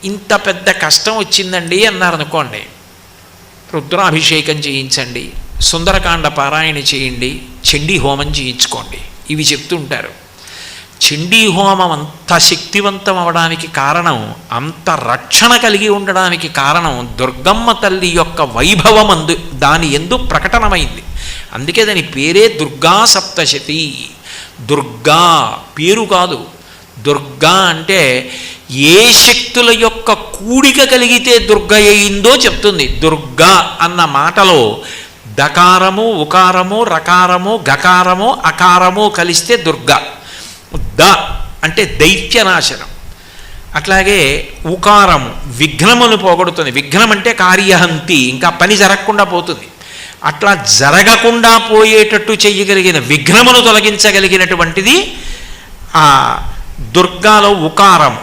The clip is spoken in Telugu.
ఇంత పెద్ద కష్టం వచ్చిందండి అన్నారనుకోండి, రుద్రాభిషేకం చేయించండి, సుందరకాండ పారాయణ చేయండి, చండీ హోమం చేయించుకోండి, ఇవి చెప్తుంటారు. చండీ హోమం అంత శక్తివంతం అవడానికి కారణం, అంత రక్షణ కలిగి ఉండడానికి కారణం దుర్గమ్మ తల్లి యొక్క వైభవం దాని యందు ప్రకటనమైంది. అందుకే దాని పేరే దుర్గా సప్తశతి. దుర్గా పేరు కాదు, దుర్గా అంటే ఏ శక్తుల యొక్క కూడిక కలిగితే దుర్గ అయిందో చెప్తుంది. దుర్గా అన్న మాటలో దకారము, ఉకారము, రకారము, గకారము, అకారము కలిస్తే దుర్గ. ద అంటే దైత్యనాశనం. అట్లాగే ఉకారము విఘ్నమును పోగొడుతుంది. విఘ్నం అంటే కార్యహంతి, ఇంకా పని జరగకుండా పోతుంది. అట్లా జరగకుండా పోయేటట్టు చెయ్యగలిగిన, విఘ్నమును తొలగించగలిగినటువంటిది ఆ దుర్గాలో ఉకారము.